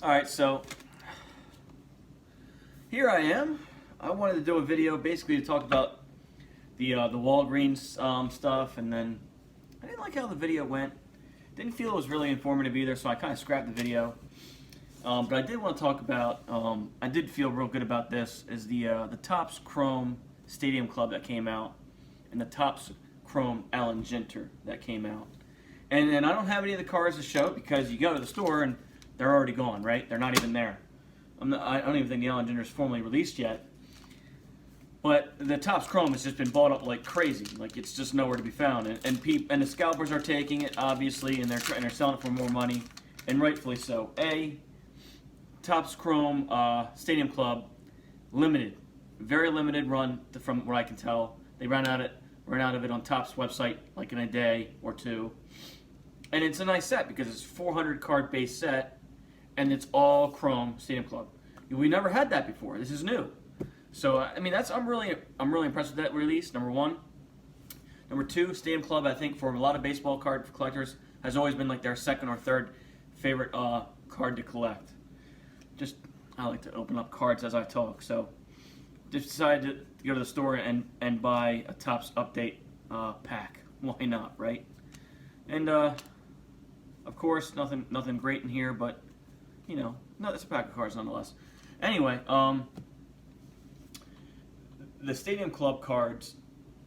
Alright, so here I am. I wanted to do a video basically to talk about the Walgreens stuff, and then I didn't like how the video went. Didn't feel it was really informative either, so I kind of scrapped the video. But I did want to talk about, I did feel real good about this, is the Topps Chrome Stadium Club that came out, and the Topps Chrome Alan Ginter that came out. And I don't have any of the cards to show because you go to the store and they're already gone, right? They're not even there. I don't even think the Alan Ginter is formally released yet. But the Topps Chrome has just been bought up like crazy. Like, it's just nowhere to be found. And the scalpers are taking it, obviously, and they're selling it for more money, and rightfully so. Topps Chrome Stadium Club, limited, very limited run from what I can tell. They ran out of it on Topps website like in a day or two. And it's a nice set because it's a 400 card base set, and it's all Chrome Stadium Club. We never had that before. This is new. So I mean, I'm really impressed with that release. Number one. Number two, Stadium Club, I think for a lot of baseball card collectors has always been like their second or third favorite card to collect. I like to open up cards as I talk. So just decided to go to the store and buy a Topps update pack. Why not, right? And of course, nothing great in here, but you know, no, it's a pack of cards nonetheless. Anyway, the Stadium Club cards,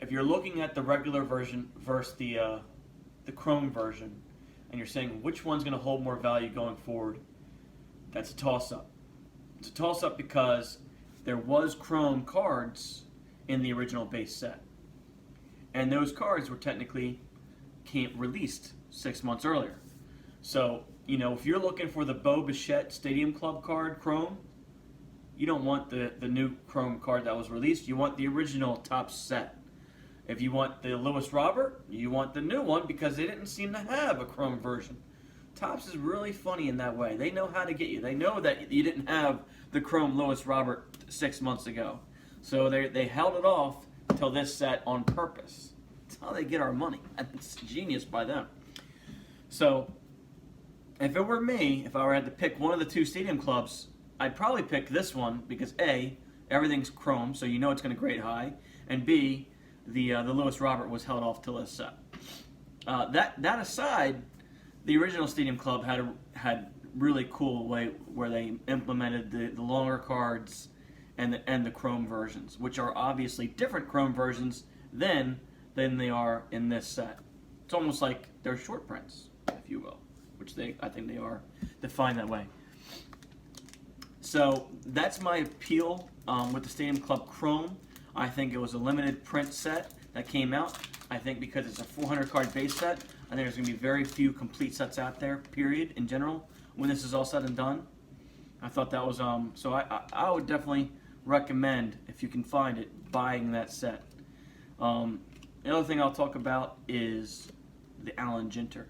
if you're looking at the regular version versus the Chrome version, and you're saying which one's going to hold more value going forward, that's a toss-up. It's a toss-up because there was Chrome cards in the original base set, and those cards were technically released 6 months earlier. So, you know, if you're looking for the Bo Bichette Stadium Club card, Chrome, you don't want the new Chrome card that was released. You want the original Topps set. If you want the Lewis Robert, you want the new one because they didn't seem to have a Chrome version. Topps is really funny in that way. They know how to get you. They know that you didn't have the Chrome Lewis Robert 6 months ago. So they held it off until this set on purpose. That's how they get our money. It's genius by them. So if it were me, if I had to pick one of the two Stadium Clubs, I'd probably pick this one because A, everything's Chrome, so you know it's going to grade high, and B, the Lewis Robert was held off till this set. That aside, the original Stadium Club had really cool way where they implemented the longer cards and the Chrome versions, which are obviously different Chrome versions than they are in this set. It's almost like they're short prints, if you will, which I think they are defined that way. So that's my appeal with the Stadium Club Chrome. I think it was a limited print set that came out. I think because it's a 400 card base set, I think there's going to be very few complete sets out there, period, in general, when this is all said and done. I thought that was, so I would definitely recommend, if you can find it, buying that set. The other thing I'll talk about is the Alan Ginter.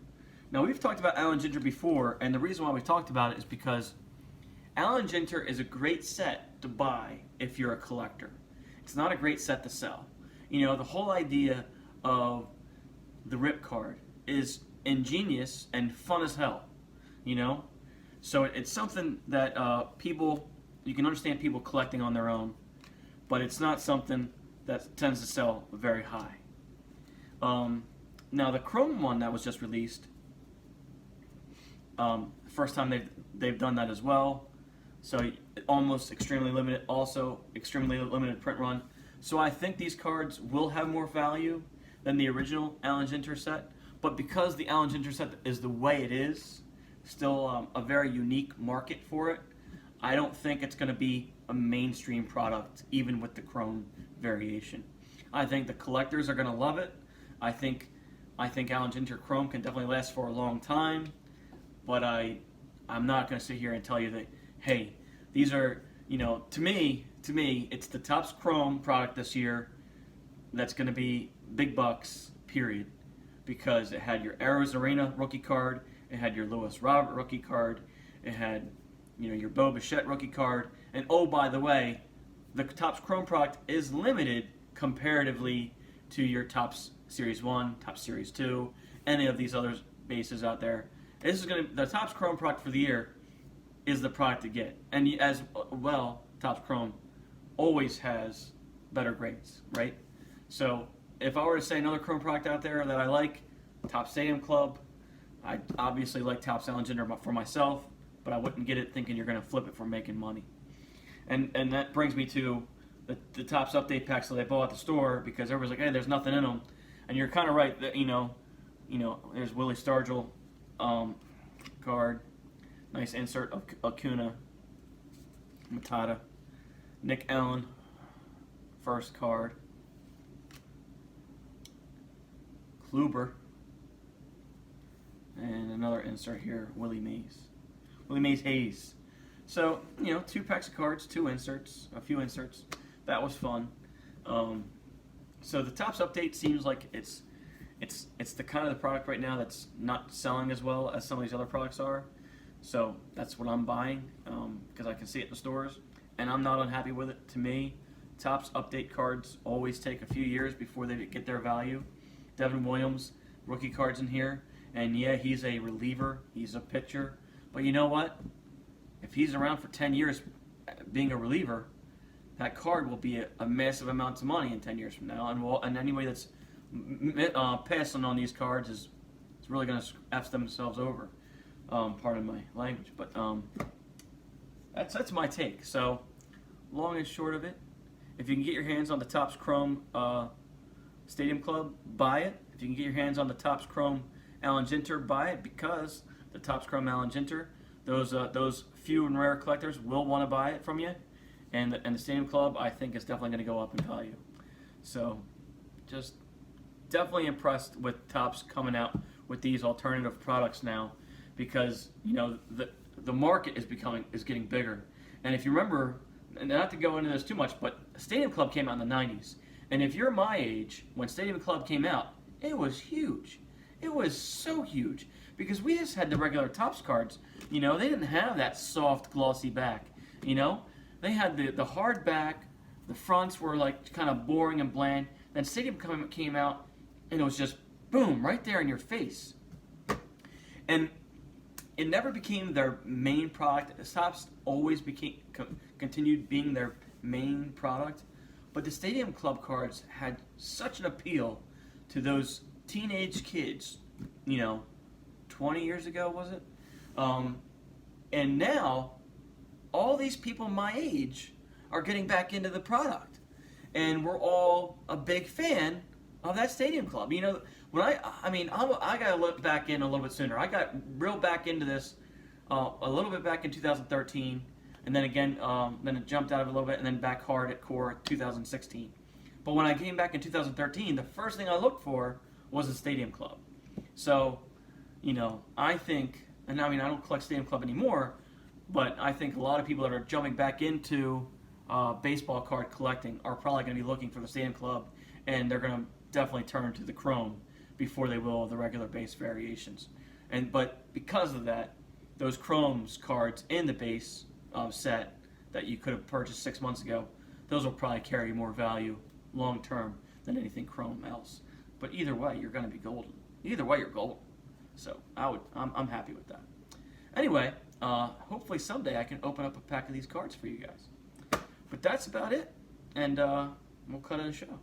Now, we've talked about Alan Ginter before, and the reason why we talked about it is because Alan Ginter is a great set to buy if you're a collector. It's not a great set to sell. You know, the whole idea of the rip card is ingenious and fun as hell, you know? So it's something that you can understand people collecting on their own, but it's not something that tends to sell very high. Now, the Chrome one that was just released, first time they've done that as well. So almost extremely limited, also extremely limited print run. So I think these cards will have more value than the original Alan Ginter set. But because the Alan Ginter set is the way it is, still a very unique market for it, I don't think it's going to be a mainstream product, even with the Chrome variation. I think the collectors are going to love it. I think Alan Ginter Chrome can definitely last for a long time. But I'm not going to sit here and tell you that, hey, these are, you know, to me, it's the Topps Chrome product this year that's going to be big bucks, period. Because it had your Arena rookie card, it had your Lewis Robert rookie card, it had, you know, your Bo Bichette rookie card, and oh, by the way, the Topps Chrome product is limited comparatively to your Topps Series 1, Topps Series 2, any of these other bases out there. This is the Topps Chrome product for the year is the product to get. And as well, Topps Chrome always has better grades, right? So if I were to say another Chrome product out there that I like, Topps Stadium Club. I obviously like Topps Ginter for myself, but I wouldn't get it thinking you're going to flip it for making money. And that brings me to the Topps update packs that I bought at the store, because everyone's like, hey, there's nothing in them. And you're kind of right. That, there's Willie Stargell card. Nice insert of Acuna, Matata, Nick Allen, first card, Kluber, and another insert here, Willie Mays Hayes. So, 2 packs of cards, 2 inserts, a few inserts. That was fun. So the Topps update seems like it's the kind of the product right now that's not selling as well as some of these other products are. So that's what I'm buying, because I can see it in the stores, and I'm not unhappy with it. To me, Topps update cards always take a few years before they get their value. Devin Williams, rookie cards in here, and yeah, he's a reliever, he's a pitcher, but you know what? If he's around for 10 years being a reliever, that card will be a massive amount of money in 10 years from now, and anybody that's passing on these cards is really going to F themselves over. Pardon my language, but that's my take. So, long and short of it, if you can get your hands on the Topps Chrome Stadium Club, buy it. If you can get your hands on the Topps Chrome Ginter, buy it, because the Topps Chrome Ginter, those few and rare collectors will want to buy it from you, and the Stadium Club, I think, is definitely going to go up in value. So, just definitely impressed with Topps coming out with these alternative products now, because the market is getting bigger. And if you remember, and not to go into this too much, but Stadium Club came out in the 90s. And if you're my age, when Stadium Club came out, it was huge. It was so huge, because we just had the regular Topps cards. They didn't have that soft, glossy back. They had the hard back. The fronts were like kind of boring and bland. Then Stadium came out, and it was just boom, right there in your face. And it never became their main product. Topps always continued being their main product. But the Stadium Club cards had such an appeal to those teenage kids, 20 years ago, was it? And now, all these people my age are getting back into the product. And we're all a big fan of that Stadium Club. When I got to look back in a little bit sooner. I got real back into this a little bit back in 2013, and then again, then it jumped out of it a little bit, and then back hard at core 2016. But when I came back in 2013, the first thing I looked for was the Stadium Club. So, I think, and I don't collect Stadium Club anymore, but I think a lot of people that are jumping back into baseball card collecting are probably going to be looking for the Stadium Club, and they're going to definitely turn to the Chrome before they will the regular base variations. But because of that, those Chrome's cards in the base set that you could have purchased 6 months ago, those will probably carry more value long term than anything Chrome else. But either way, you're going to be golden. Either way, you're golden. So I'm happy with that. Anyway, hopefully someday I can open up a pack of these cards for you guys. But that's about it, and we'll cut it a show.